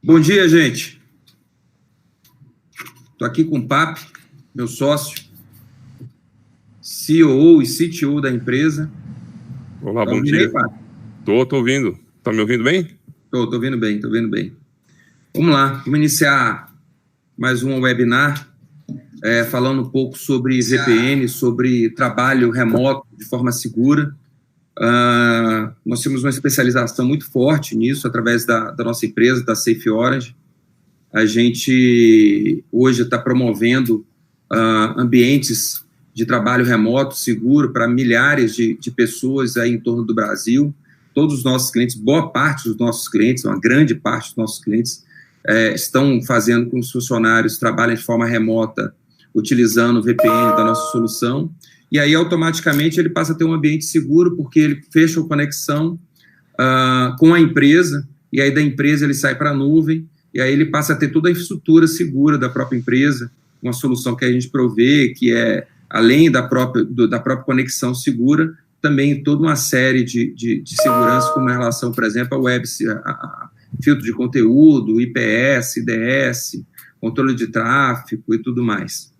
Bom dia, gente. Estou aqui com o Papi, meu sócio, CEO e CTO da empresa. Olá, bom dia. Tô ouvindo. Tá me ouvindo bem? Tô ouvindo bem, Vamos lá, vamos iniciar mais um webinar falando um pouco sobre VPN, sobre trabalho remoto de forma segura. Nós temos uma especialização muito forte nisso, através da nossa empresa, da Safe Orange. A gente hoje está promovendo ambientes de trabalho remoto, seguro, para milhares de pessoas aí em torno do Brasil. Todos os nossos clientes, boa parte dos nossos clientes, uma grande parte dos nossos clientes, estão fazendo com que os funcionários trabalhem de forma remota, utilizando o VPN da nossa solução. E aí, automaticamente, ele passa a ter um ambiente seguro, porque ele fecha a conexão com a empresa, e aí da empresa ele sai para a nuvem, e aí ele passa a ter toda a infraestrutura segura da própria empresa, uma solução que a gente provê, que é, além da própria conexão segura, também toda uma série de segurança, como em relação, por exemplo, a web, filtro de conteúdo, IPS, IDS, controle de tráfego e tudo mais.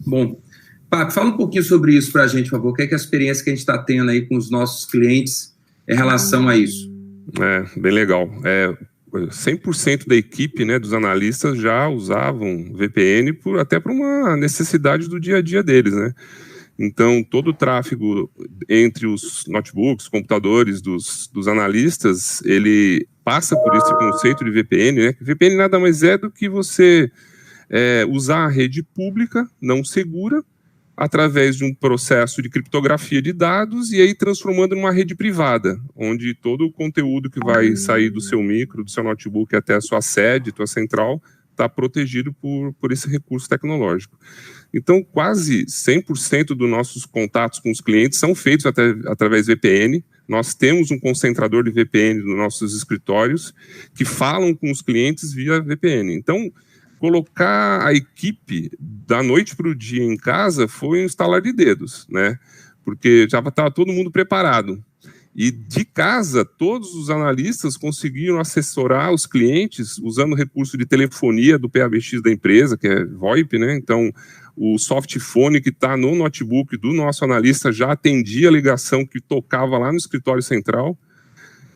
Bom, Papi, fala um pouquinho sobre isso para a gente, por favor. O que é a experiência que a gente está tendo aí com os nossos clientes em relação a isso? Bem legal. 100% da equipe, né, dos analistas já usavam VPN até por uma necessidade do dia a dia deles, né? Então, todo o tráfego entre os notebooks, computadores dos analistas, ele passa por esse conceito de VPN, né? VPN nada mais é do que você usar a rede pública, não segura, através de um processo de criptografia de dados e aí transformando numa rede privada, onde todo o conteúdo que vai sair do seu micro, do seu notebook até a sua sede, tua central, está protegido por esse recurso tecnológico. Então, quase 100% dos nossos contatos com os clientes são feitos através de VPN. Nós temos um concentrador de VPN nos nossos escritórios que falam com os clientes via VPN. Então, colocar a equipe da noite para o dia em casa foi um estalar de dedos, né? Porque já estava todo mundo preparado. E de casa, todos os analistas conseguiram assessorar os clientes usando o recurso de telefonia do PBX da empresa, que é VoIP, né? Então, o softphone que está no notebook do nosso analista já atendia a ligação que tocava lá no escritório central,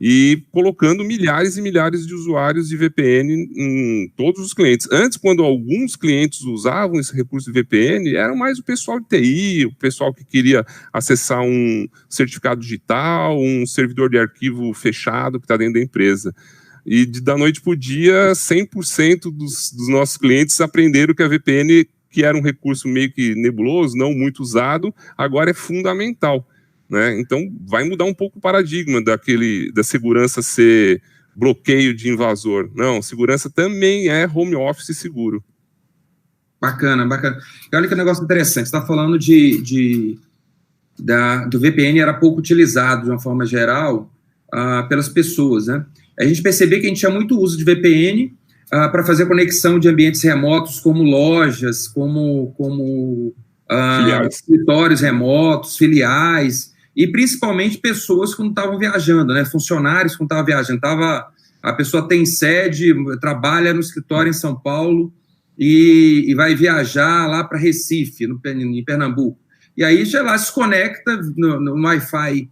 e colocando milhares e milhares de usuários de VPN em todos os clientes. Antes, quando alguns clientes usavam esse recurso de VPN, era mais o pessoal de TI, o pessoal que queria acessar um certificado digital, um servidor de arquivo fechado que está dentro da empresa. E da noite para o dia, 100% dos nossos clientes aprenderam que a VPN, que era um recurso meio que nebuloso, não muito usado, agora é fundamental. Né? Então, vai mudar um pouco o paradigma da segurança ser bloqueio de invasor. Não, segurança também é home office seguro. Bacana. E olha que negócio interessante. Você está falando do VPN era pouco utilizado, de uma forma geral, pelas pessoas, né? A gente percebeu que a gente tinha muito uso de VPN para fazer conexão de ambientes remotos, como lojas, como escritórios remotos, filiais, e principalmente pessoas quando estavam viajando, né? Funcionários quando estavam viajando. A pessoa tem sede, trabalha no escritório em São Paulo e vai viajar lá para Recife, em Pernambuco. E aí já lá se conecta no Wi-Fi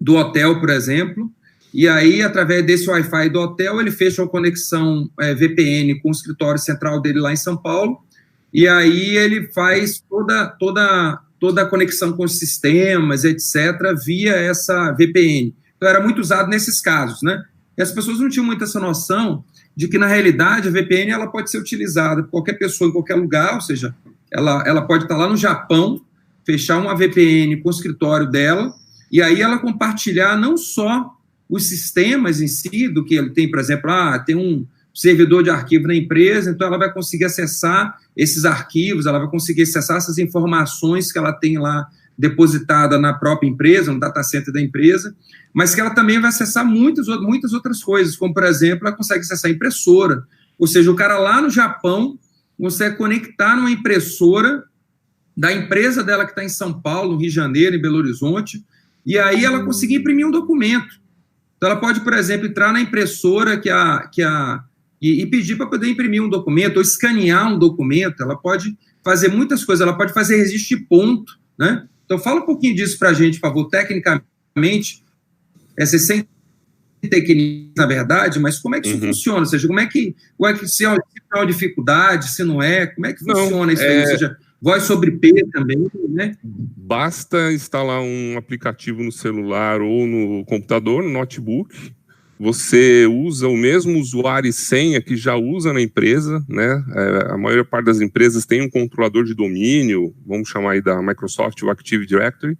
do hotel, por exemplo, e aí, através desse Wi-Fi do hotel, ele fecha uma conexão VPN com o escritório central dele lá em São Paulo, e aí ele faz toda a conexão com os sistemas, etc., via essa VPN. Então, era muito usado nesses casos, né? E as pessoas não tinham muito essa noção de que, na realidade, a VPN ela pode ser utilizada por qualquer pessoa em qualquer lugar, ou seja, ela pode estar lá no Japão, fechar uma VPN com o escritório dela, e aí ela compartilhar não só os sistemas em si, do que ele tem, por exemplo, tem um servidor de arquivo na empresa, então ela vai conseguir acessar esses arquivos, ela vai conseguir acessar essas informações que ela tem lá depositada na própria empresa, no data center da empresa, mas que ela também vai acessar muitas outras coisas, como, por exemplo, ela consegue acessar a impressora, ou seja, o cara lá no Japão consegue conectar numa impressora da empresa dela que está em São Paulo, no Rio de Janeiro, em Belo Horizonte, e aí ela conseguir imprimir um documento. Então, ela pode, por exemplo, entrar na impressora que a e pedir para poder imprimir um documento ou escanear um documento. Ela pode fazer muitas coisas, ela pode fazer registro de ponto, né? Então, fala um pouquinho disso para a gente, por favor, tecnicamente, você sem tecnicamente, na verdade, mas como é que isso funciona? Ou seja, como é que se é uma dificuldade, se não é, como é que funciona isso aí? Ou seja, voz sobre IP também, né? Basta instalar um aplicativo no celular ou no computador, no notebook. Você usa o mesmo usuário e senha que já usa na empresa, né? A maior parte das empresas tem um controlador de domínio, vamos chamar aí da Microsoft, o Active Directory.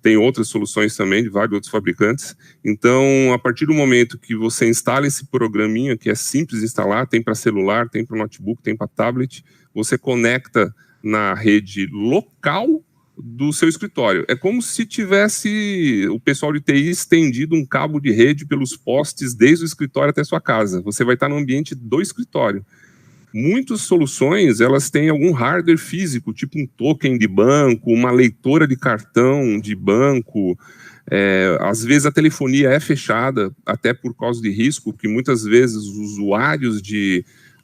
Tem outras soluções também, de vários outros fabricantes. Então, a partir do momento que você instala esse programinha, que é simples de instalar, tem para celular, tem para notebook, tem para tablet, você conecta na rede local do seu escritório. É como se tivesse o pessoal de TI estendido um cabo de rede pelos postes desde o escritório até a sua casa. Você vai estar no ambiente do escritório. Muitas soluções, elas têm algum hardware físico, tipo um token de banco, uma leitora de cartão de banco. Às vezes a telefonia é fechada, até por causa de risco, porque muitas vezes os usuários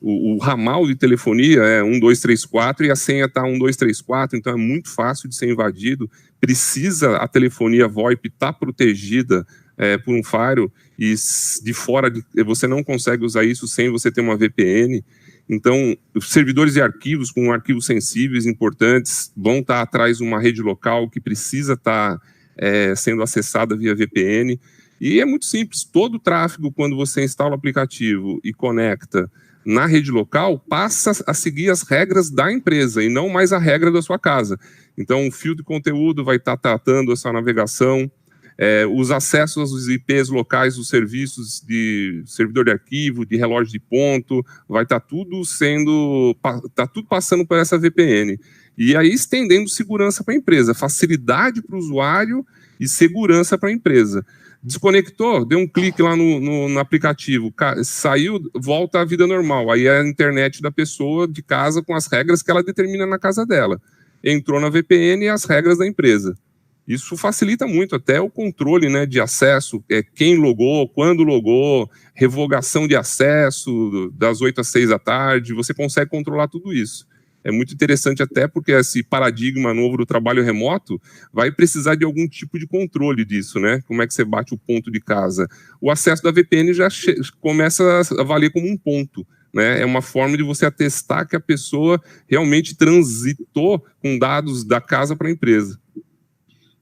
o ramal de telefonia é 1234 e a senha está 1234, então é muito fácil de ser invadido. Precisa a telefonia VoIP estar protegida por um firewall, e de fora você não consegue usar isso sem você ter uma VPN. Então, os servidores de arquivos com arquivos sensíveis importantes vão estar atrás de uma rede local que precisa estar sendo acessada via VPN. E é muito simples, todo o tráfego, quando você instala o aplicativo e conecta na rede local, passa a seguir as regras da empresa e não mais a regra da sua casa. Então, o fio de conteúdo vai estar tratando essa navegação, os acessos aos IPs locais dos serviços de servidor de arquivo, de relógio de ponto, vai estar tudo tudo passando por essa VPN. E aí estendendo segurança para a empresa, facilidade para o usuário e segurança para a empresa. Desconectou, deu um clique lá no aplicativo, saiu, volta à vida normal. Aí é a internet da pessoa de casa com as regras que ela determina na casa dela. Entrou na VPN e as regras da empresa. Isso facilita muito até o controle, né, de acesso, quem logou, quando logou, revogação de acesso das 8 às 6 da tarde, você consegue controlar tudo isso. É muito interessante até porque esse paradigma novo do trabalho remoto vai precisar de algum tipo de controle disso, né? Como é que você bate o ponto de casa? O acesso da VPN já começa a valer como um ponto, né? É uma forma de você atestar que a pessoa realmente transitou com dados da casa para a empresa.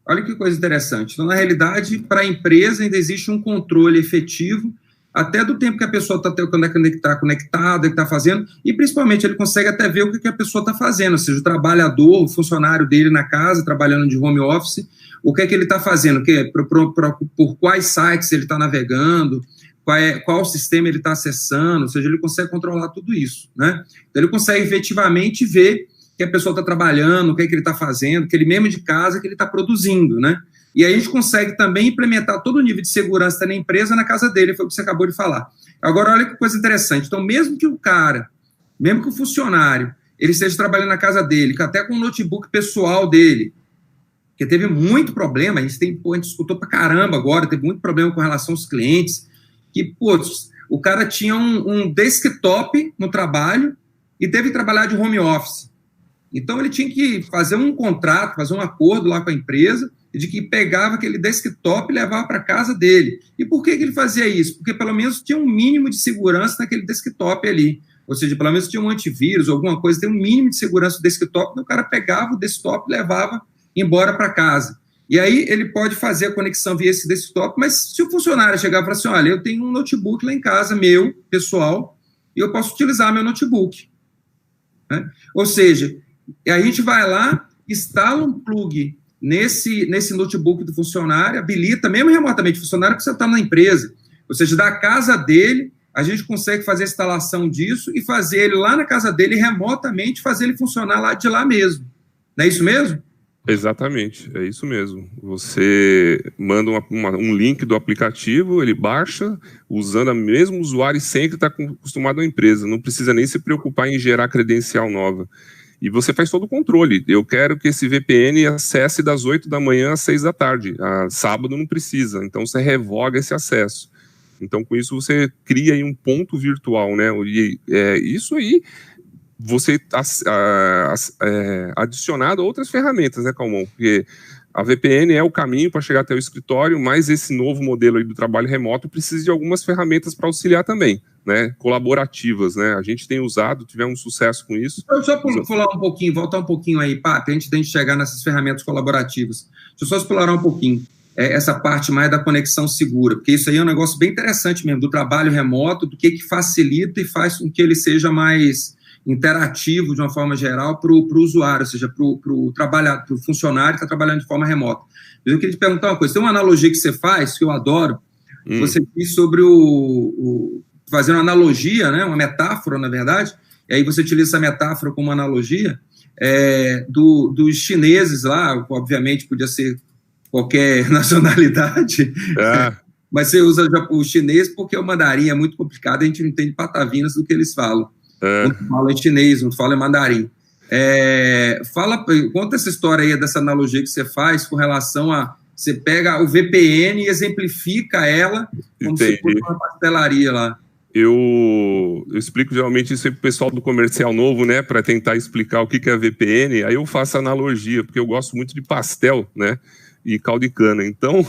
Olha que coisa interessante. Então, na realidade, para a empresa ainda existe um controle efetivo até do tempo que a pessoa está conectada, que está fazendo, e principalmente ele consegue até ver o que a pessoa está fazendo, ou seja, o trabalhador, o funcionário dele na casa, trabalhando de home office, o que é que ele está fazendo, por quais sites ele está navegando, qual sistema ele está acessando, ou seja, ele consegue controlar tudo isso, né? Então ele consegue efetivamente ver que a pessoa está trabalhando, o que é que ele está fazendo, que ele mesmo de casa, que ele está produzindo, né? E aí a gente consegue também implementar todo o nível de segurança na empresa na casa dele, foi o que você acabou de falar. Agora, olha que coisa interessante. Então, mesmo que o funcionário, ele esteja trabalhando na casa dele, até com o notebook pessoal dele, que teve muito problema, a gente escutou pra caramba agora, teve muito problema com relação aos clientes, que, o cara tinha um desktop no trabalho e teve que trabalhar de home office. Então, ele tinha que fazer um contrato, fazer um acordo lá com a empresa, de que pegava aquele desktop e levava para casa dele. E por que ele fazia isso? Porque pelo menos tinha um mínimo de segurança naquele desktop ali. Ou seja, pelo menos tinha um antivírus, alguma coisa, tem um mínimo de segurança do desktop, então o cara pegava o desktop e levava embora para casa. E aí ele pode fazer a conexão via esse desktop, mas se o funcionário chegar e falar assim, olha, eu tenho um notebook lá em casa, meu, pessoal, e eu posso utilizar meu notebook. Né? Ou seja, a gente vai lá, instala um plug nesse notebook do funcionário, habilita, mesmo remotamente, o funcionário precisa estar na empresa, ou seja, da casa dele, a gente consegue fazer a instalação disso e fazer ele lá na casa dele, remotamente, fazer ele funcionar lá de lá mesmo. Não é isso mesmo? Exatamente, é isso mesmo. Você manda um link do aplicativo, ele baixa, usando o mesmo usuário e senha que está acostumado à empresa, não precisa nem se preocupar em gerar credencial nova. E você faz todo o controle. Eu quero que esse VPN acesse das 8 da manhã às 6 da tarde. Sábado não precisa, então você revoga esse acesso. Então, com isso, você cria aí um ponto virtual, né? E isso aí, você adicionado a outras ferramentas, né, Calmon? Porque a VPN é o caminho para chegar até o escritório, mas esse novo modelo aí do trabalho remoto precisa de algumas ferramentas para auxiliar também, né? Colaborativas, né? A gente tem usado, tivemos sucesso com isso. Só falar um pouquinho, voltar um pouquinho aí, Papi, antes de a gente chegar nessas ferramentas colaborativas. Deixa eu só explorar um pouquinho essa parte mais da conexão segura, porque isso aí é um negócio bem interessante mesmo, do trabalho remoto, do que facilita e faz com que ele seja mais interativo, de uma forma geral, para o usuário, ou seja, para o funcionário que está trabalhando de forma remota. Mas eu queria te perguntar uma coisa, tem uma analogia que você faz, que eu adoro, você diz sobre fazer uma analogia, né, uma metáfora, na verdade, e aí você utiliza essa metáfora como analogia, dos chineses lá, obviamente podia ser qualquer nacionalidade, mas você usa o chinês porque o mandarim é muito complicado, a gente não entende patavinas do que eles falam. Não fala em chinês, não fala em mandarim. Conta essa história aí, dessa analogia que você faz com relação a você pega o VPN e exemplifica ela como se fosse uma pastelaria lá. Eu explico geralmente isso aí para o pessoal do comercial novo, né, para tentar explicar o que é a VPN, aí eu faço analogia, porque eu gosto muito de pastel, né, e caldo de cana. Então,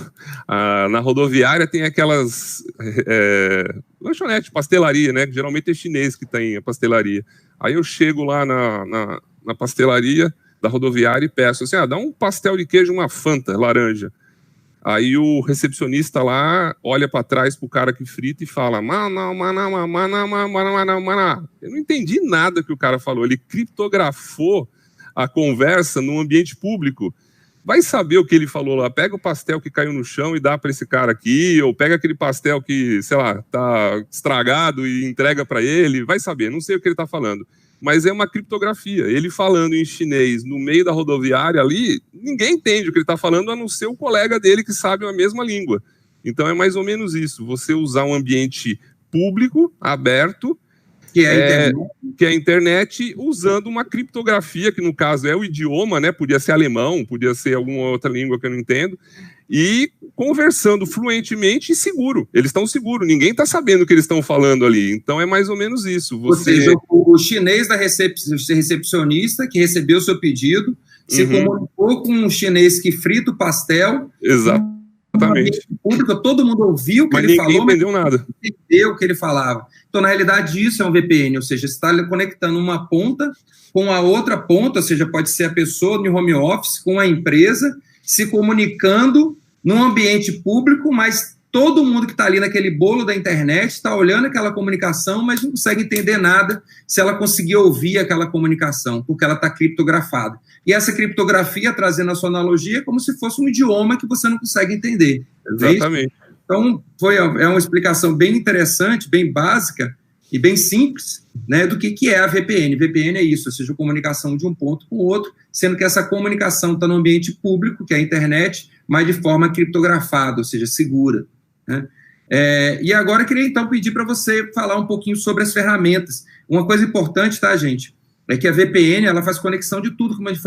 na rodoviária tem aquelas lanchonete, pastelaria, né, que geralmente é chinês que tem a pastelaria. Aí eu chego lá na pastelaria da rodoviária e peço assim, dá um pastel de queijo, uma Fanta laranja. Aí o recepcionista lá olha para trás pro cara que frita e fala eu não entendi nada que o cara falou, ele criptografou a conversa num ambiente público. Vai saber o que ele falou lá, pega o pastel que caiu no chão e dá para esse cara aqui, ou pega aquele pastel que, sei lá, tá estragado e entrega para ele, vai saber, não sei o que ele tá falando. Mas é uma criptografia. Ele falando em chinês no meio da rodoviária ali, ninguém entende o que ele está falando, a não ser o colega dele que sabe a mesma língua. Então é mais ou menos isso, você usar um ambiente público, aberto, que é a internet, usando uma criptografia, que no caso é o idioma, né? Podia ser alemão, podia ser alguma outra língua que eu não entendo, e conversando fluentemente e seguro. Eles estão seguros, ninguém está sabendo o que eles estão falando ali. Então é mais ou menos isso. Ou seja, o chinês da recepcionista que recebeu o seu pedido se comunicou com um chinês que frita o pastel. Exatamente. Público, todo mundo ouviu o que ele falou, mas ninguém entendeu nada. Entendeu o que ele falava. Então, na realidade, isso é um VPN, ou seja, você está conectando uma ponta com a outra ponta, ou seja, pode ser a pessoa no home office com a empresa, se comunicando num ambiente público, mas todo mundo que está ali naquele bolo da internet está olhando aquela comunicação, mas não consegue entender nada se ela conseguir ouvir aquela comunicação, porque ela está criptografada. E essa criptografia, trazendo a sua analogia, é como se fosse um idioma que você não consegue entender. Exatamente. Então, é uma explicação bem interessante, bem básica e bem simples, né, do que é a VPN. VPN é isso, ou seja, a comunicação de um ponto com o outro, sendo que essa comunicação está no ambiente público, que é a internet, mas de forma criptografada, ou seja, segura, né? E agora eu queria, então, pedir para você falar um pouquinho sobre as ferramentas. Uma coisa importante, tá, gente, é que a VPN, ela faz conexão de tudo, como a gente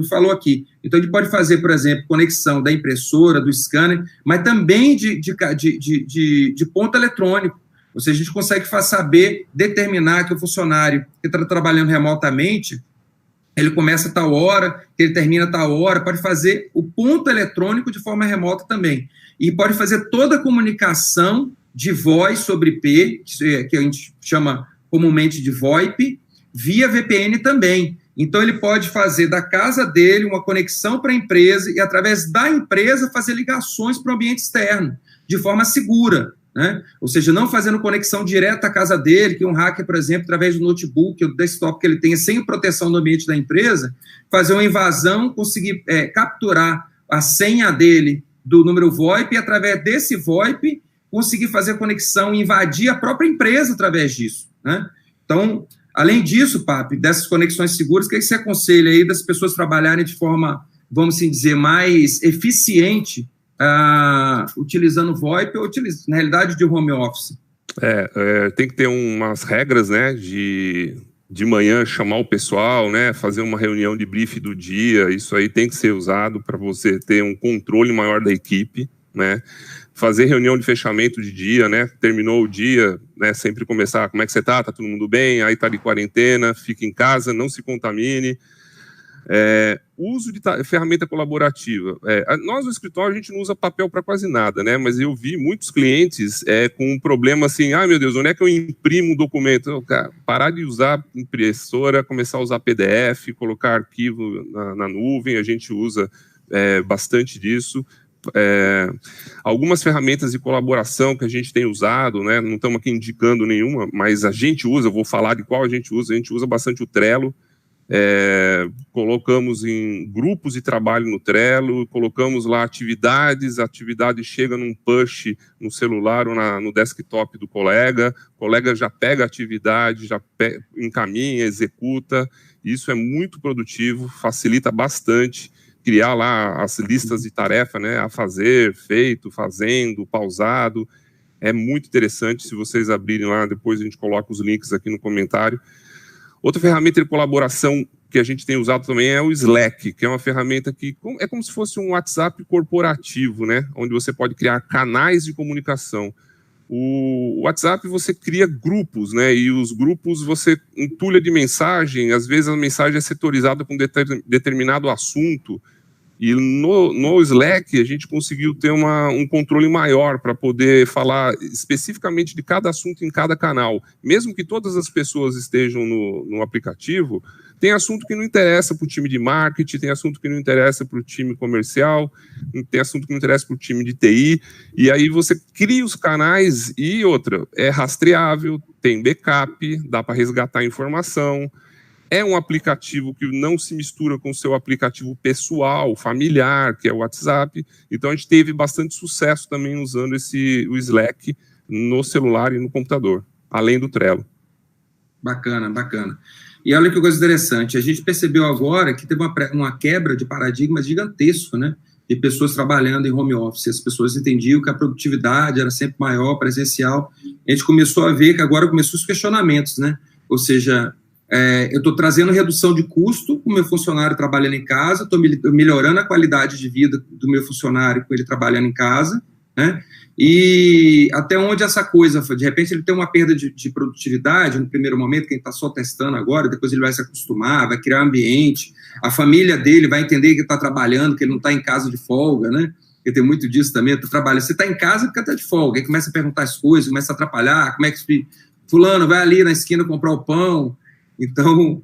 falou aqui. Então, a gente pode fazer, por exemplo, conexão da impressora, do scanner, mas também de ponto eletrônico. Ou seja, a gente consegue determinar que o funcionário que está trabalhando remotamente, ele começa a tal hora, ele termina a tal hora, pode fazer o ponto eletrônico de forma remota também. E pode fazer toda a comunicação de voz sobre IP, que a gente chama comumente de VoIP, via VPN também. Então, ele pode fazer da casa dele uma conexão para a empresa e, através da empresa, fazer ligações para o ambiente externo, de forma segura, né? Ou seja, não fazendo conexão direta à casa dele, que um hacker, por exemplo, através do notebook ou do desktop que ele tenha, sem proteção do ambiente da empresa, fazer uma invasão, conseguir capturar a senha dele do número VoIP e, através desse VoIP, conseguir fazer a conexão e invadir a própria empresa através disso, né? Então, além disso, Papi, dessas conexões seguras, o que você aconselha aí das pessoas trabalharem de forma, vamos assim dizer, mais eficiente, utilizando VoIP ou na realidade de home office? Tem que ter umas regras, né, de manhã chamar o pessoal, né, fazer uma reunião de briefing do dia, isso aí tem que ser usado para você ter um controle maior da equipe, né, fazer reunião de fechamento de dia, né? Terminou o dia, né? Sempre começar, como é que você tá? Tá todo mundo bem? Aí tá de quarentena, fica em casa, não se contamine. Uso de ferramenta colaborativa. Nós no escritório a gente não usa papel para quase nada, né? Mas eu vi muitos clientes com um problema assim, meu Deus, onde é que eu imprimo um documento? Cara, parar de usar impressora, começar a usar PDF, colocar arquivo na nuvem, a gente usa bastante disso. Algumas ferramentas de colaboração que a gente tem usado, né? Não estamos aqui indicando nenhuma, mas a gente usa, eu vou falar de qual a gente usa bastante o Trello. Colocamos em grupos de trabalho no Trello, colocamos lá atividades, a atividade chega num push no celular ou no desktop do colega, o colega já pega a atividade, já encaminha, executa. Isso é muito produtivo, facilita bastante. Criar lá as listas de tarefa, né, a fazer, feito, fazendo, pausado, é muito interessante. Se vocês abrirem lá, depois a gente coloca os links aqui no comentário. Outra ferramenta de colaboração que a gente tem usado também é o Slack, que é uma ferramenta que é como se fosse um WhatsApp corporativo, né? Onde você pode criar canais de comunicação. O WhatsApp você cria grupos, né? E os grupos você entulha de mensagem, às vezes a mensagem é setorizada com determinado assunto. E no Slack a gente conseguiu ter um controle maior para poder falar especificamente de cada assunto em cada canal. Mesmo que todas as pessoas estejam no aplicativo, tem assunto que não interessa para o time de marketing, tem assunto que não interessa para o time comercial, tem assunto que não interessa para o time de TI, e aí você cria os canais e outra, é rastreável, tem backup, dá para resgatar informação. É um aplicativo que não se mistura com o seu aplicativo pessoal, familiar, que é o WhatsApp. Então, a gente teve bastante sucesso também usando o Slack no celular e no computador, além do Trello. Bacana, bacana. E olha que coisa interessante, a gente percebeu agora que teve uma quebra de paradigma gigantesco, né? De pessoas trabalhando em home office. As pessoas entendiam que a produtividade era sempre maior, presencial. A gente começou a ver que agora começou os questionamentos, né? Ou seja... eu estou trazendo redução de custo com o meu funcionário trabalhando em casa, estou melhorando a qualidade de vida do meu funcionário com ele trabalhando em casa, né? E até onde essa coisa, de repente ele tem uma perda de produtividade no primeiro momento, quem está só testando agora, depois ele vai se acostumar, vai criar um ambiente, a família dele vai entender que está trabalhando, que ele não está em casa de folga, né? Porque tem muito disso também, tu trabalha, você está em casa porque está de folga, aí começa a perguntar as coisas, começa a atrapalhar, como é que fulano vai ali na esquina comprar o pão. Então,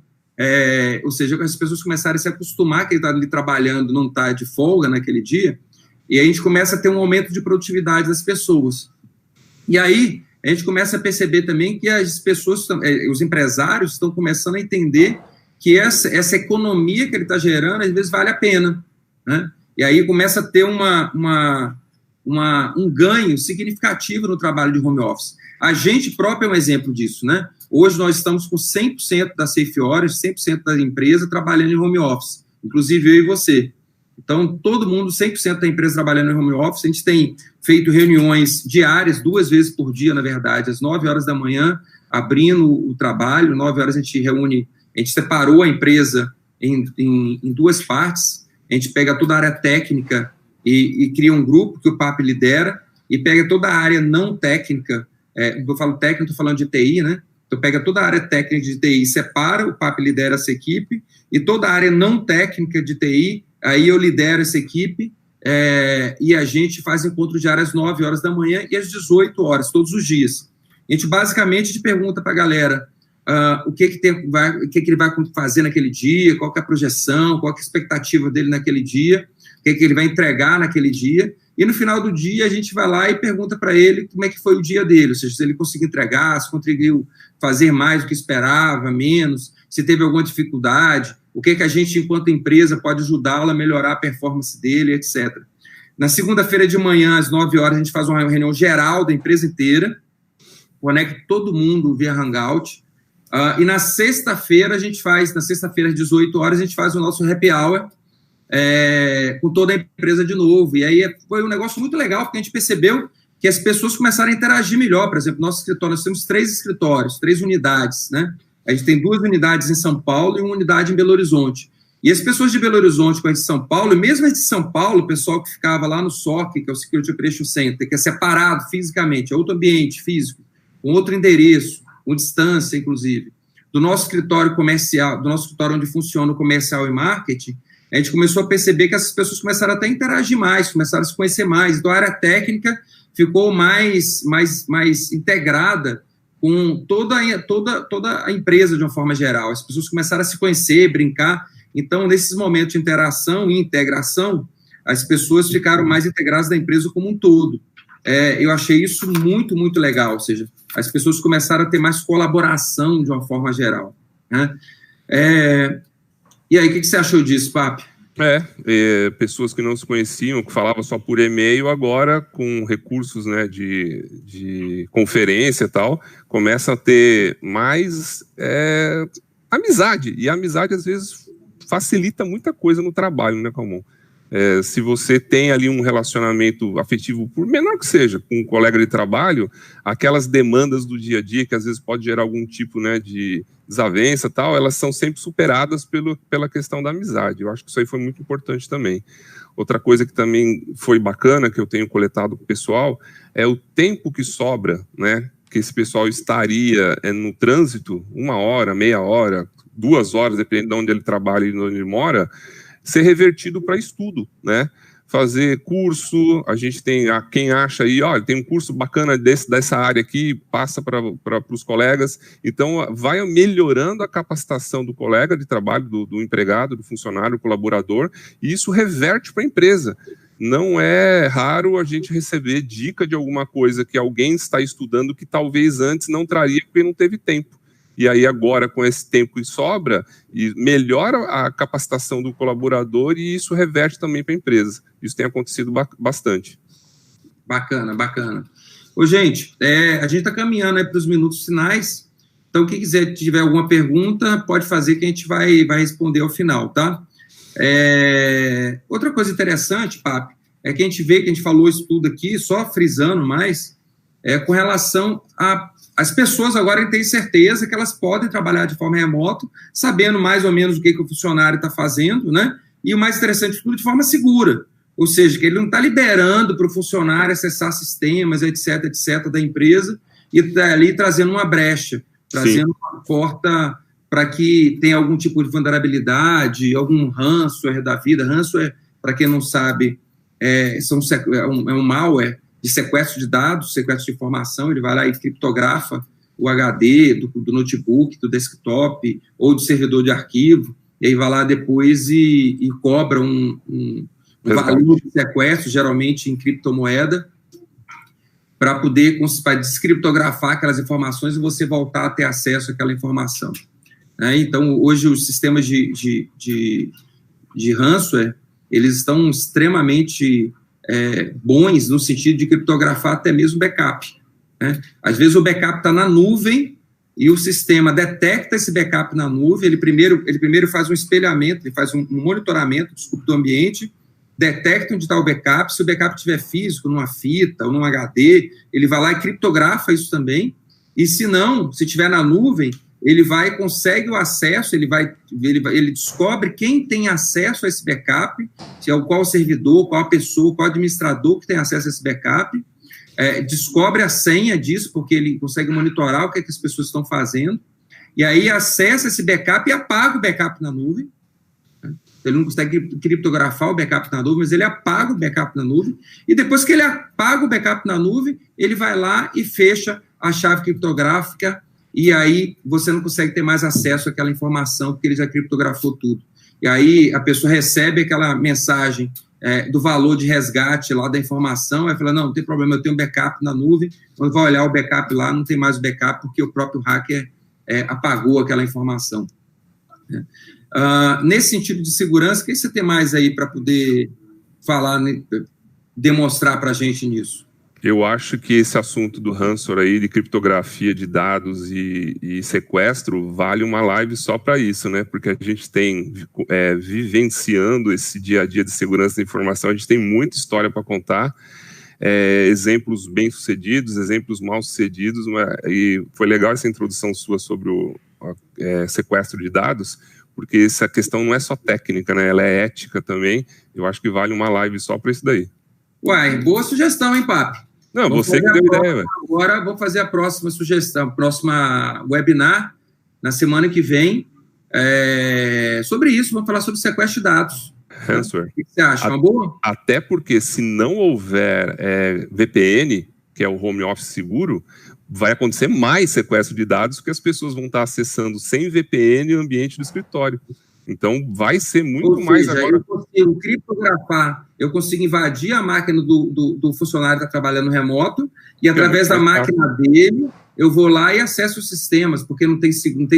ou seja, as pessoas começaram a se acostumar que ele está ali trabalhando, não está de folga naquele dia, e aí a gente começa a ter um aumento de produtividade das pessoas. E aí a gente começa a perceber também que as pessoas, os empresários estão começando a entender que essa economia que ele está gerando, às vezes vale a pena, né? E aí começa a ter um ganho significativo no trabalho de home office. A gente próprio é um exemplo disso, né? Hoje nós estamos com 100% da Safe Horas, 100% da empresa trabalhando em home office, inclusive eu e você. Então, todo mundo, 100% da empresa trabalhando em home office. A gente tem feito reuniões diárias, 2 vezes por dia, na verdade, às 9 horas da manhã, abrindo o trabalho, 9 horas a gente reúne, a gente separou a empresa em 2 partes, a gente pega toda a área técnica e cria um grupo que o PAP lidera, e pega toda a área não técnica, eu falo técnico, estou falando de TI, né? Então, pega toda a área técnica de TI, separa, o PAP lidera essa equipe, e toda a área não técnica de TI, aí eu lidero essa equipe, e a gente faz encontro diário às 9 horas da manhã e às 18 horas, todos os dias. A gente basicamente pergunta para a galera o que ele vai fazer naquele dia, qual que é a projeção, qual que é a expectativa dele naquele dia, o que ele vai entregar naquele dia, e no final do dia a gente vai lá e pergunta para ele como é que foi o dia dele, ou seja, se ele conseguiu entregar, se conseguiu fazer mais do que esperava, menos, se teve alguma dificuldade, o que a gente, enquanto empresa, pode ajudá-lo a melhorar a performance dele, etc. Na segunda-feira de manhã, às 9 horas, a gente faz uma reunião geral da empresa inteira, conecta todo mundo via Hangout, e na sexta-feira, às 18 horas, a gente faz o nosso happy hour, com toda a empresa de novo. E aí foi um negócio muito legal, porque a gente percebeu que as pessoas começaram a interagir melhor. Por exemplo, nosso escritório, nós temos 3 escritórios, 3 unidades, né? A gente tem 2 unidades em São Paulo e 1 unidade em Belo Horizonte. E as pessoas de Belo Horizonte com as de São Paulo, e mesmo as de São Paulo, o pessoal que ficava lá no SOC, que é o Security Operations Center, que é separado fisicamente, é outro ambiente físico, com outro endereço, com distância, inclusive, do nosso escritório comercial, do nosso escritório onde funciona o comercial e marketing, a gente começou a perceber que essas pessoas começaram até a interagir mais, começaram a se conhecer mais. Então, a área técnica ficou mais integrada com toda a empresa, de uma forma geral. As pessoas começaram a se conhecer, brincar. Então, nesses momentos de interação e integração, as pessoas ficaram mais integradas da empresa como um todo. Eu achei isso muito, muito legal. Ou seja, as pessoas começaram a ter mais colaboração de uma forma geral, né? E aí, o que você achou disso, Papi? Pessoas que não se conheciam, que falavam só por e-mail, agora com recursos, né, de conferência e tal, começam a ter mais amizade. E a amizade, às vezes, facilita muita coisa no trabalho, né, Calmon? Se você tem ali um relacionamento afetivo, por menor que seja, com um colega de trabalho, aquelas demandas do dia a dia, que às vezes pode gerar algum tipo, né, de desavença e tal, elas são sempre superadas pela questão da amizade. Eu acho que isso aí foi muito importante também. Outra coisa que também foi bacana, que eu tenho coletado com o pessoal, é o tempo que sobra, né, que esse pessoal estaria no trânsito, 1 hora, meia hora, 2 horas, dependendo de onde ele trabalha e de onde ele mora, ser revertido para estudo, né? Fazer curso, a gente tem, quem acha aí, olha, tem um curso bacana dessa área aqui, passa para os colegas, então vai melhorando a capacitação do colega de trabalho, do empregado, do funcionário, do colaborador, e isso reverte para a empresa. Não é raro a gente receber dica de alguma coisa que alguém está estudando que talvez antes não traria porque não teve tempo. E aí agora, com esse tempo que sobra, melhora a capacitação do colaborador e isso reverte também para a empresa. Isso tem acontecido bastante. Bacana, bacana. Ô, gente, a gente está caminhando para os minutos finais, então quem quiser, tiver alguma pergunta, pode fazer que a gente vai responder ao final, tá? Outra coisa interessante, Papi, é que a gente vê que a gente falou isso tudo aqui, só frisando mais, com relação as pessoas agora têm certeza que elas podem trabalhar de forma remota, sabendo mais ou menos o que o funcionário está fazendo, né? E o mais interessante de tudo, de forma segura. Ou seja, que ele não está liberando para o funcionário acessar sistemas, etc., da empresa, e está ali trazendo uma brecha, trazendo uma porta para que tenha algum tipo de vulnerabilidade, algum ransomware da vida. Ransomware, para quem não sabe, é um malware de sequestro de dados, sequestro de informação. Ele vai lá e criptografa o HD do notebook, do desktop ou do servidor de arquivo, e aí vai lá depois e cobra um valor de sequestro, geralmente em criptomoeda, para poder descriptografar aquelas informações e você voltar a ter acesso àquela informação. Então, hoje, os sistemas de ransomware, eles estão extremamente bons no sentido de criptografar até mesmo backup, né? Às vezes o backup está na nuvem e o sistema detecta esse backup na nuvem, ele primeiro faz um espelhamento, ele faz um monitoramento do ambiente, detecta onde está o backup, se o backup estiver físico, numa fita ou num HD, ele vai lá e criptografa isso também, e se não, se estiver na nuvem, ele consegue o acesso, ele descobre quem tem acesso a esse backup, qual servidor, qual a pessoa, qual administrador que tem acesso a esse backup, descobre a senha disso, porque ele consegue monitorar o que as pessoas estão fazendo, e aí acessa esse backup e apaga o backup na nuvem. Ele não consegue criptografar o backup na nuvem, mas ele apaga o backup na nuvem, e depois que ele apaga o backup na nuvem, ele vai lá e fecha a chave criptográfica, e aí você não consegue ter mais acesso àquela informação, porque ele já criptografou tudo. E aí a pessoa recebe aquela mensagem do valor de resgate lá da informação, aí fala, não tem problema, eu tenho um backup na nuvem, quando vai olhar o backup lá, não tem mais o backup, porque o próprio hacker apagou aquela informação. Nesse sentido de segurança, o que você tem mais aí para poder falar, demonstrar para a gente nisso? Eu acho que esse assunto do ransomware aí, de criptografia de dados e sequestro, vale uma live só para isso, né? Porque a gente tem, vivenciando esse dia a dia de segurança da informação, a gente tem muita história para contar, exemplos bem-sucedidos, exemplos mal-sucedidos, e foi legal essa introdução sua sobre o sequestro de dados, porque essa questão não é só técnica, né? Ela é ética também. Eu acho que vale uma live só para isso daí. Uai, boa sugestão, hein, Papi? Não, você que deu ideia, velho. Agora vou fazer a próxima sugestão, próxima webinar, na semana que vem, sobre isso. Vamos falar sobre sequestro de dados. Ransomware. O que você acha? Uma boa? Até porque se não houver VPN, que é o home office seguro, vai acontecer mais sequestro de dados, porque as pessoas vão estar acessando sem VPN o ambiente do escritório. Então, vai ser muito mais agora... eu consigo criptografar, eu consigo invadir a máquina do funcionário que está trabalhando remoto, e através da máquina dele, eu vou lá e acesso os sistemas, porque não tem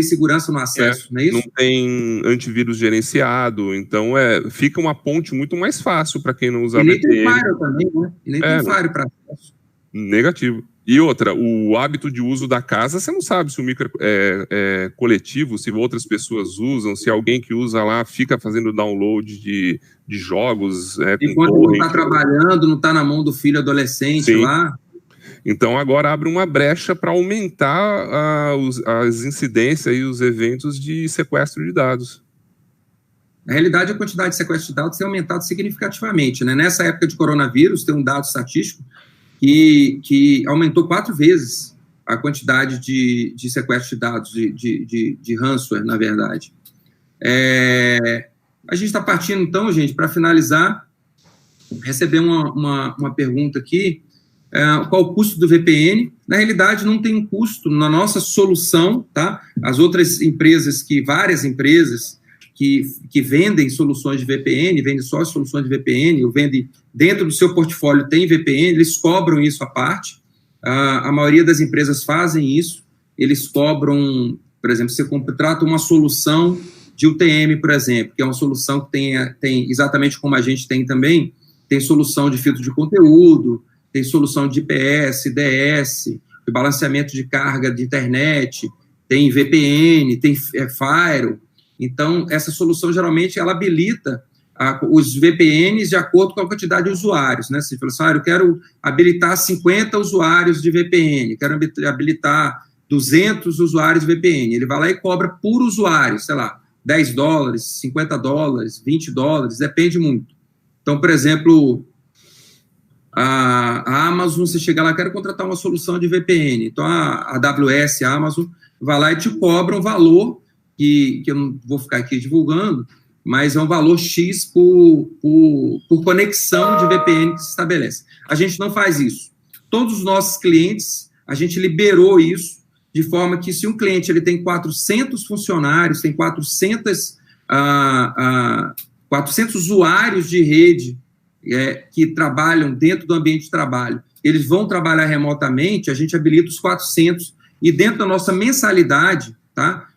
segurança no acesso, não é isso? Não tem antivírus gerenciado, então fica uma ponte muito mais fácil para quem não usa VPN. E nem tem firewall também, né? E nem tem firewall para acesso. Negativo. E outra, o hábito de uso da casa, você não sabe se o micro é coletivo, se outras pessoas usam, se alguém que usa lá fica fazendo download de jogos. Enquanto não está trabalhando, não está na mão do filho adolescente. Sim. Lá. Então agora abre uma brecha para aumentar as incidências e os eventos de sequestro de dados. Na realidade, a quantidade de sequestro de dados tem aumentado significativamente, né? Nessa época de coronavírus, tem um dado estatístico que aumentou 4 vezes a quantidade de sequestro de dados, de ransomware, na verdade. A gente está partindo, então, gente, para finalizar, receber uma pergunta aqui, qual o custo do VPN? Na realidade, não tem um custo na nossa solução, tá? As outras empresas, várias empresas que vendem soluções de VPN, vendem só soluções de VPN, ou vendem dentro do seu portfólio tem VPN, eles cobram isso à parte. A maioria das empresas fazem isso, eles cobram, por exemplo, você contrata uma solução de UTM, por exemplo, que é uma solução que tem exatamente como a gente tem também, tem solução de filtro de conteúdo, tem solução de IPS, DS, de balanceamento de carga de internet, tem VPN, tem Firewall. Então, essa solução, geralmente, ela habilita os VPNs de acordo com a quantidade de usuários, né? Você fala assim, eu quero habilitar 50 usuários de VPN, quero habilitar 200 usuários de VPN. Ele vai lá e cobra por usuário, sei lá, $10, $50, $20, depende muito. Então, por exemplo, a Amazon, você chega lá, quero contratar uma solução de VPN. Então, a AWS, a Amazon, vai lá e te cobra um valor que eu não vou ficar aqui divulgando, mas é um valor X por conexão de VPN que se estabelece. A gente não faz isso. Todos os nossos clientes, a gente liberou isso, de forma que se um cliente ele tem 400 funcionários, tem 400 usuários de rede que trabalham dentro do ambiente de trabalho, eles vão trabalhar remotamente, a gente habilita os 400, e dentro da nossa mensalidade, tá?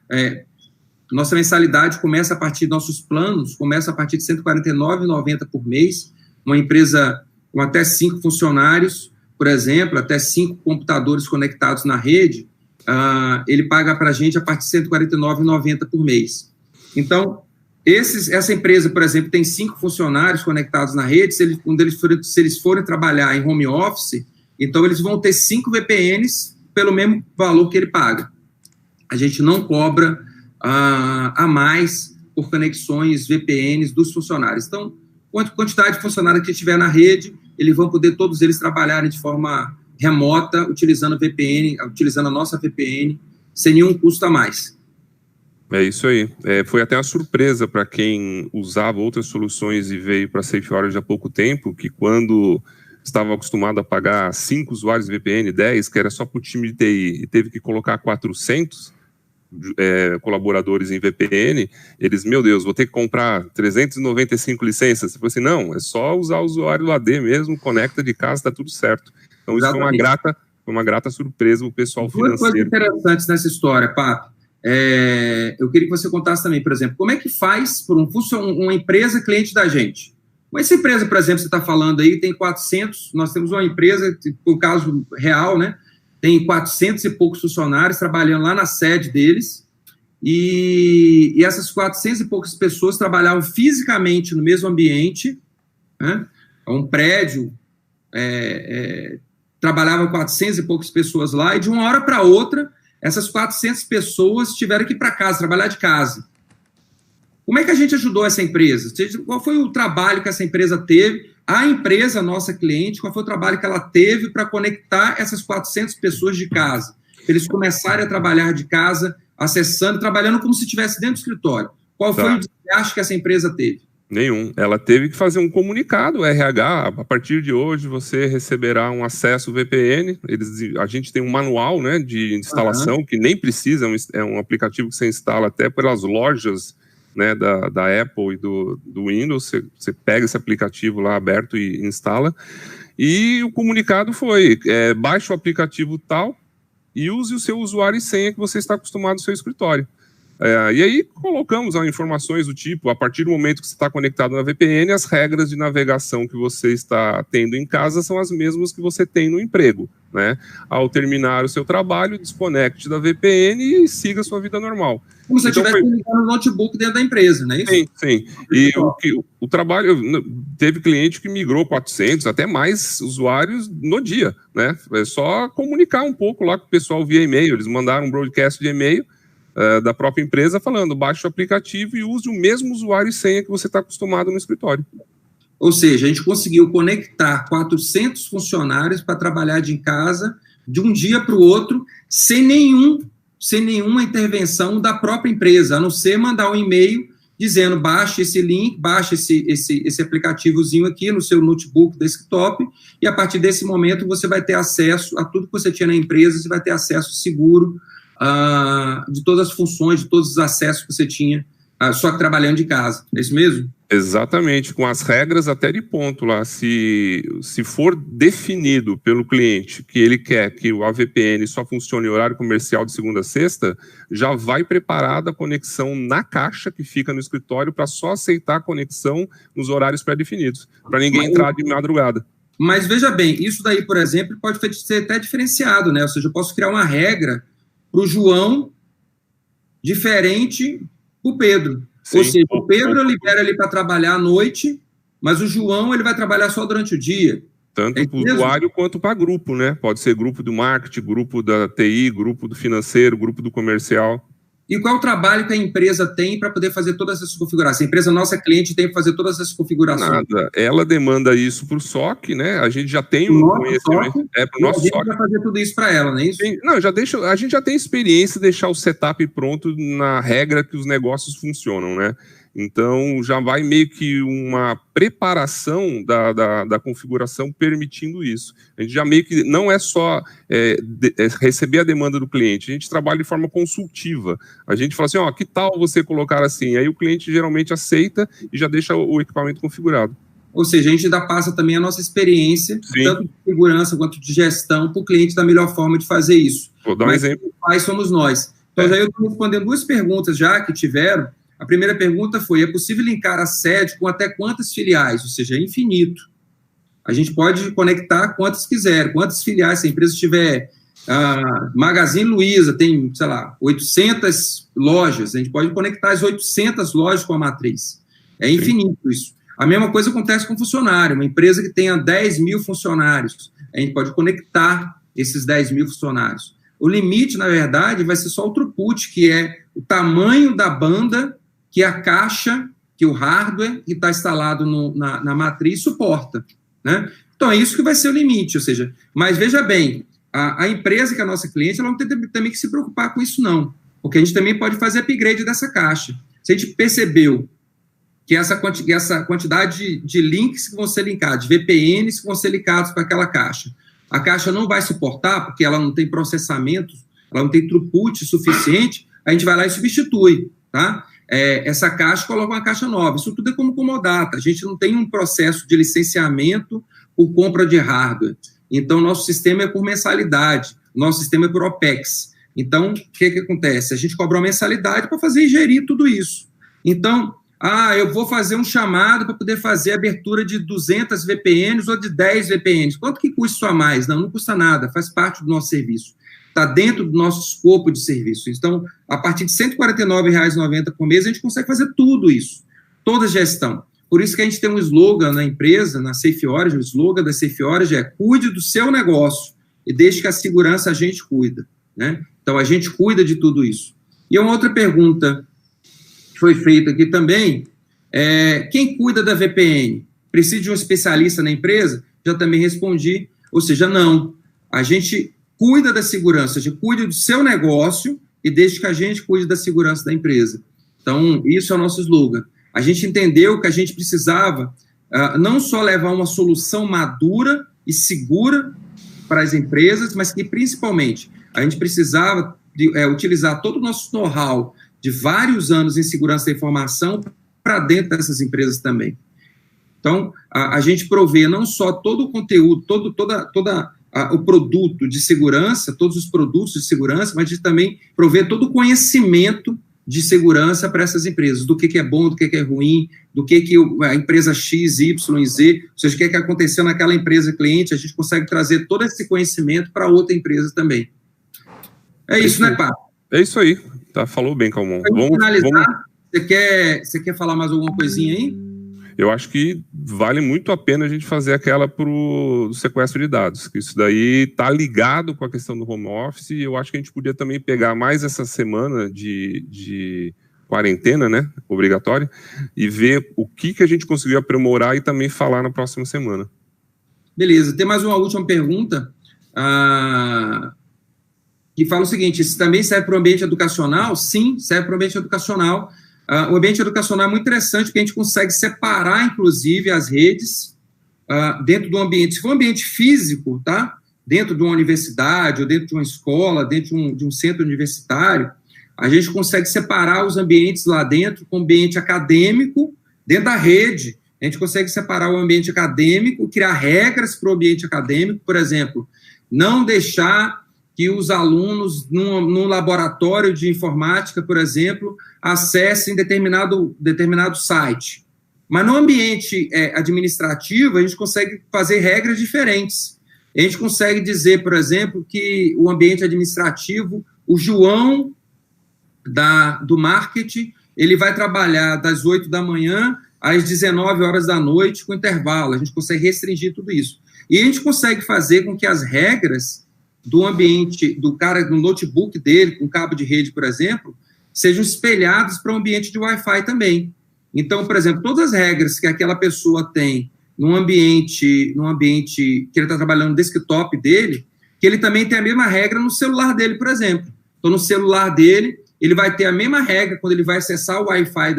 Nossa mensalidade começa a partir de nossos planos, começa a partir de R$ 149,90 por mês. Uma empresa com até 5 funcionários, por exemplo, até 5 computadores conectados na rede, ele paga para a gente a partir de R$ 149,90 por mês. Então, essa empresa, por exemplo, tem 5 funcionários conectados na rede, se eles forem trabalhar em home office, então eles vão ter 5 VPNs pelo mesmo valor que ele paga. A gente não cobra a mais por conexões VPNs dos funcionários. Então, quantidade de funcionários que tiver na rede, todos eles trabalharem de forma remota, utilizando a nossa VPN, sem nenhum custo a mais. É isso aí. Foi até uma surpresa para quem usava outras soluções e veio para a SafeWarrior há pouco tempo, que quando estava acostumado a pagar 5 usuários de VPN, 10, que era só para o time de TI, e teve que colocar 400 colaboradores em VPN, eles, meu Deus, vou ter que comprar 395 licenças. Você falou assim, não, é só usar o usuário do AD mesmo, conecta de casa, está tudo certo. Então isso foi uma grata surpresa para o pessoal financeiro. Duas coisas interessantes nessa história, Papo. Eu queria que você contasse também, por exemplo, como é que faz por uma empresa cliente da gente? Essa empresa, por exemplo, você está falando aí, tem 400, nós temos uma empresa, por caso real, né? Tem 400 e poucos funcionários trabalhando lá na sede deles, e essas 400 e poucas pessoas trabalhavam fisicamente no mesmo ambiente, né? Um prédio, trabalhavam 400 e poucas pessoas lá, e de uma hora para outra, essas 400 pessoas tiveram que ir para casa, trabalhar de casa. Como é que a gente ajudou essa empresa? Qual foi o trabalho que essa empresa teve? A empresa, nossa cliente, qual foi o trabalho que ela teve para conectar essas 400 pessoas de casa? Para eles começarem a trabalhar de casa, acessando, trabalhando como se estivesse dentro do escritório. Qual foi o desgaste que essa empresa teve? Nenhum. Ela teve que fazer um comunicado, RH, a partir de hoje você receberá um acesso VPN. A gente tem um manual, né, de instalação, que nem precisa, é um aplicativo que você instala até pelas lojas, né, da Apple e do Windows. Você pega esse aplicativo lá aberto e instala. E o comunicado foi, baixe o aplicativo tal e use o seu usuário e senha que você está acostumado no seu escritório. E aí colocamos informações do tipo, a partir do momento que você está conectado na VPN, as regras de navegação que você está tendo em casa são as mesmas que você tem no emprego, né? Ao terminar o seu trabalho, desconecte da VPN e siga a sua vida normal. Como se você estivesse ligando o notebook dentro da empresa, não é isso? Sim. E o trabalho, teve cliente que migrou 400, até mais usuários no dia, né? É só comunicar um pouco lá com o pessoal via e-mail, eles mandaram um broadcast de e-mail da própria empresa falando, baixe o aplicativo e use o mesmo usuário e senha que você está acostumado no escritório. Ou seja, a gente conseguiu conectar 400 funcionários para trabalhar de casa de um dia para o outro, sem nenhuma intervenção da própria empresa, a não ser mandar um e-mail dizendo, baixe esse link, baixe esse aplicativozinho aqui no seu notebook, desktop, e a partir desse momento você vai ter acesso a tudo que você tinha na empresa, você vai ter acesso seguro de todas as funções, de todos os acessos que você tinha, só que trabalhando de casa. É isso mesmo? Exatamente, com as regras até de ponto lá. Se for definido pelo cliente que ele quer que o AVPN só funcione em horário comercial de segunda a sexta, já vai preparada a conexão na caixa que fica no escritório para só aceitar a conexão nos horários pré-definidos, para ninguém entrar de madrugada. Mas veja bem, isso daí, por exemplo, pode ser até diferenciado, né? Ou seja, eu posso criar uma regra para o João diferente para o Pedro. Sim. Ou seja, o Pedro eu libero ele para trabalhar à noite, mas o João ele vai trabalhar só durante o dia. Tanto para o usuário quanto para grupo, né? Pode ser grupo do marketing, grupo da TI, grupo do financeiro, grupo do comercial. E qual é o trabalho que a empresa tem para poder fazer todas essas configurações? A empresa nossa cliente tem que fazer todas essas configurações. Nada. Ela demanda isso para o SOC, né? A gente já tem um conhecimento. Para o nosso SOC. A gente vai fazer tudo isso para ela, não é isso? Não, a gente já tem experiência de deixar o setup pronto na regra que os negócios funcionam, né? Então, já vai meio que uma preparação da configuração permitindo isso. A gente já meio que não é só receber a demanda do cliente, a gente trabalha de forma consultiva. A gente fala assim, que tal você colocar assim? Aí o cliente geralmente aceita e já deixa o equipamento configurado. Ou seja, a gente ainda passa também a nossa experiência, Sim. tanto de segurança quanto de gestão, para o cliente da melhor forma de fazer isso. Vou dar um exemplo. Quais somos nós? Então, já eu estou respondendo 2 perguntas já que tiveram. A primeira pergunta foi, é possível linkar a sede com até quantas filiais? Ou seja, é infinito. A gente pode conectar quantas quiser, quantas filiais. Se a empresa tiver Magazine Luiza, tem, sei lá, 800 lojas, a gente pode conectar as 800 lojas com a matriz. É infinito isso. A mesma coisa acontece com funcionário. Uma empresa que tenha 10 mil funcionários, a gente pode conectar esses 10 mil funcionários. O limite, na verdade, vai ser só o throughput, que é o tamanho da banda que a caixa, que o hardware que está instalado na matriz suporta, né? Então, é isso que vai ser o limite, ou seja, mas veja bem, a empresa que é a nossa cliente, ela não tem também que se preocupar com isso, não, porque a gente também pode fazer upgrade dessa caixa. Se a gente percebeu que essa quantidade de links que vão ser linkados, de VPNs que vão ser linkados para aquela caixa, a caixa não vai suportar, porque ela não tem processamento, ela não tem throughput suficiente, a gente vai lá e substitui, tá? Essa caixa, coloca uma caixa nova. Isso tudo é como comodata. A gente não tem um processo de licenciamento por compra de hardware. Então, nosso sistema é por mensalidade. Nosso sistema é por OPEX. Então, o que acontece? A gente cobra uma mensalidade para fazer e gerir tudo isso. Então, eu vou fazer um chamado para poder fazer a abertura de 200 VPNs ou de 10 VPNs. Quanto que custa isso a mais? Não custa nada, faz parte do nosso serviço. Está dentro do nosso escopo de serviço. Então, a partir de R$ 149,90 por mês, a gente consegue fazer tudo isso, toda a gestão. Por isso que a gente tem um slogan na empresa, na Safe Origin, o slogan da Safe Origin é cuide do seu negócio e deixe que a segurança a gente cuida, né? Então, a gente cuida de tudo isso. E uma outra pergunta que foi feito aqui também, quem cuida da VPN? Precisa de um especialista na empresa? Já também respondi, ou seja, não. A gente cuida da segurança, a gente cuida do seu negócio e deixa que a gente cuide da segurança da empresa. Então, isso é o nosso slogan. A gente entendeu que a gente precisava não só levar uma solução madura e segura para as empresas, mas que, principalmente, a gente precisava utilizar todo o nosso know-how de vários anos em segurança da informação para dentro dessas empresas também. Então, a gente provê não só todo o conteúdo, o produto de segurança, todos os produtos de segurança, mas a gente também provê todo o conhecimento de segurança para essas empresas, do que é bom, do que é ruim, do que a empresa X, Y, Z, ou seja, o que aconteceu naquela empresa cliente, a gente consegue trazer todo esse conhecimento para outra empresa também. É isso, né, Papo? É isso aí, tá? Falou bem, Calmon. Vamos finalizar. Você quer falar mais alguma coisinha aí? Eu acho que vale muito a pena a gente fazer aquela pro sequestro de dados, que isso daí está ligado com a questão do home office, e eu acho que a gente podia também pegar mais essa semana de quarentena, né, obrigatória, e ver o que a gente conseguiu aprimorar e também falar na próxima semana. Beleza, tem mais uma última pergunta, que fala o seguinte: isso também serve para o ambiente educacional? Sim, serve para o ambiente educacional. O ambiente educacional é muito interessante, porque a gente consegue separar, inclusive, as redes dentro do ambiente. Se for um ambiente físico, tá? Dentro de uma universidade, ou dentro de uma escola, dentro de um centro universitário, a gente consegue separar os ambientes lá dentro com o ambiente acadêmico, dentro da rede. A gente consegue separar o ambiente acadêmico, criar regras para o ambiente acadêmico, por exemplo, não deixar que os alunos, num laboratório de informática, por exemplo, acessem determinado site. Mas no ambiente administrativo, a gente consegue fazer regras diferentes. A gente consegue dizer, por exemplo, que o ambiente administrativo, o João do marketing, ele vai trabalhar das 8 da manhã às 19 horas da noite com intervalo. A gente consegue restringir tudo isso. E a gente consegue fazer com que as regras do ambiente, do cara, no notebook dele, com cabo de rede, por exemplo, sejam espelhados para o ambiente de Wi-Fi também. Então, por exemplo, todas as regras que aquela pessoa tem num ambiente que ele está trabalhando no desktop dele, que ele também tem a mesma regra no celular dele, por exemplo. Então, no celular dele, ele vai ter a mesma regra quando ele vai acessar o Wi-Fi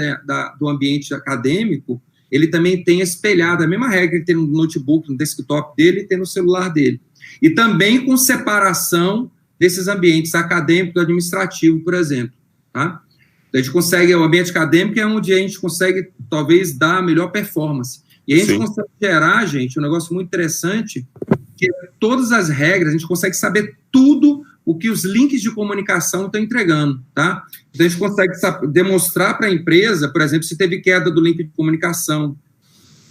do ambiente acadêmico, ele também tem espelhado a mesma regra que ele tem no notebook, no desktop dele, e tem no celular dele. E também com separação desses ambientes acadêmico e administrativo, por exemplo. Tá? Então, a gente consegue, o ambiente acadêmico é onde a gente consegue, talvez, dar a melhor performance. E a gente consegue gerar, gente, um negócio muito interessante, que todas as regras, a gente consegue saber tudo o que os links de comunicação estão entregando. Tá? Então, a gente consegue demonstrar para a empresa, por exemplo, se teve queda do link de comunicação.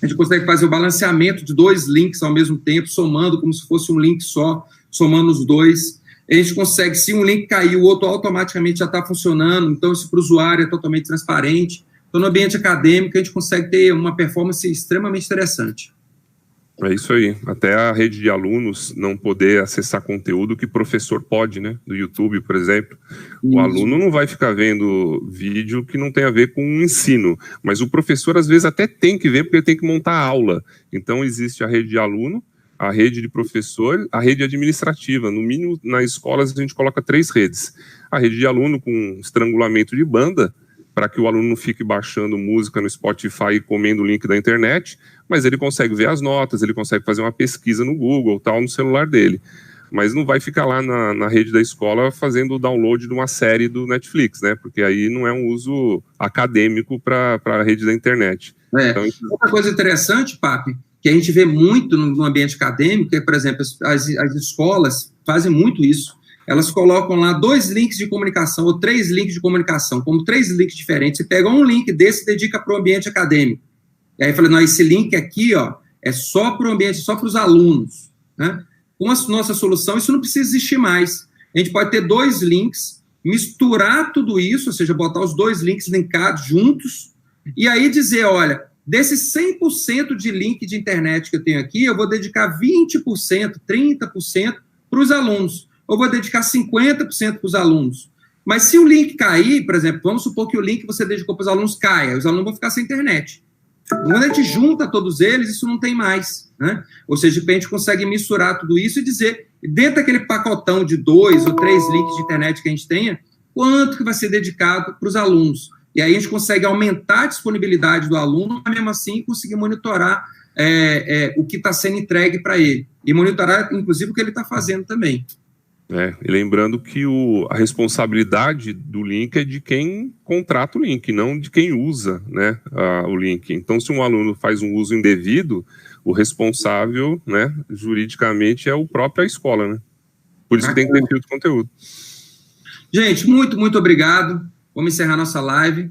A gente consegue fazer o balanceamento de 2 links ao mesmo tempo, somando como se fosse um link só, somando os 2. A gente consegue, se um link cair, o outro automaticamente já está funcionando, então isso para o usuário é totalmente transparente. Então, no ambiente acadêmico, a gente consegue ter uma performance extremamente interessante. É isso aí. Até a rede de alunos não poder acessar conteúdo que o professor pode, né? Do YouTube, por exemplo. O aluno não vai ficar vendo vídeo que não tem a ver com o ensino, mas o professor, às vezes, até tem que ver, porque ele tem que montar a aula. Então, existe a rede de aluno, a rede de professor, a rede administrativa. No mínimo, nas escolas, a gente coloca 3 redes. A rede de aluno com estrangulamento de banda, para que o aluno não fique baixando música no Spotify e comendo o link da internet, mas ele consegue ver as notas, ele consegue fazer uma pesquisa no Google, tal, no celular dele. Mas não vai ficar lá na rede da escola fazendo o download de uma série do Netflix, né? Porque aí não é um uso acadêmico para a rede da internet. Então, outra coisa interessante, Papi, que a gente vê muito no ambiente acadêmico, é, por exemplo, as escolas fazem muito isso. Elas colocam lá 2 links de comunicação ou 3 links de comunicação, como 3 links diferentes. Você pega um link desse e dedica para o ambiente acadêmico. E aí fala, não, esse link aqui, ó, é só para o ambiente, só para os alunos. Né? Com a nossa solução, isso não precisa existir mais. A gente pode ter 2 links, misturar tudo isso, ou seja, botar os 2 links linkados juntos, e aí dizer, olha, desses 100% de link de internet que eu tenho aqui, eu vou dedicar 20%, 30% para os alunos. Eu vou dedicar 50% para os alunos. Mas se o link cair, por exemplo, vamos supor que o link que você dedicou para os alunos caia, os alunos vão ficar sem internet. Quando a gente junta todos eles, isso não tem mais, né? Ou seja, a gente consegue misturar tudo isso e dizer, dentro daquele pacotão de 2 ou 3 links de internet que a gente tenha, quanto que vai ser dedicado para os alunos. E aí a gente consegue aumentar a disponibilidade do aluno, mas mesmo assim conseguir monitorar o que está sendo entregue para ele. E monitorar, inclusive, o que ele está fazendo também. E lembrando que a responsabilidade do link é de quem contrata o link, não de quem usa, né, o link. Então, se um aluno faz um uso indevido, o responsável, né, juridicamente é a própria escola, né? Por isso que tem que ter filtro de conteúdo. Gente, muito obrigado. Vamos encerrar nossa live.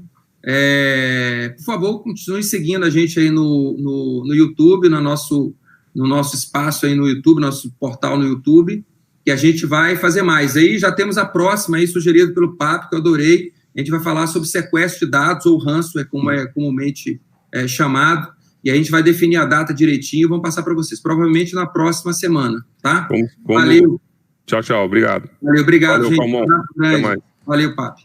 Por favor, continue seguindo a gente aí no YouTube, no nosso espaço aí no YouTube, nosso portal no YouTube, que a gente vai fazer mais. Aí já temos a próxima aí, sugerida pelo Papo, que eu adorei. A gente vai falar sobre sequestro de dados, ou ransomware, como é comumente chamado, e a gente vai definir a data direitinho e vamos passar para vocês, provavelmente na próxima semana, tá? Valeu. Tchau, obrigado. Valeu, obrigado, gente. Até mais. Valeu, Papo.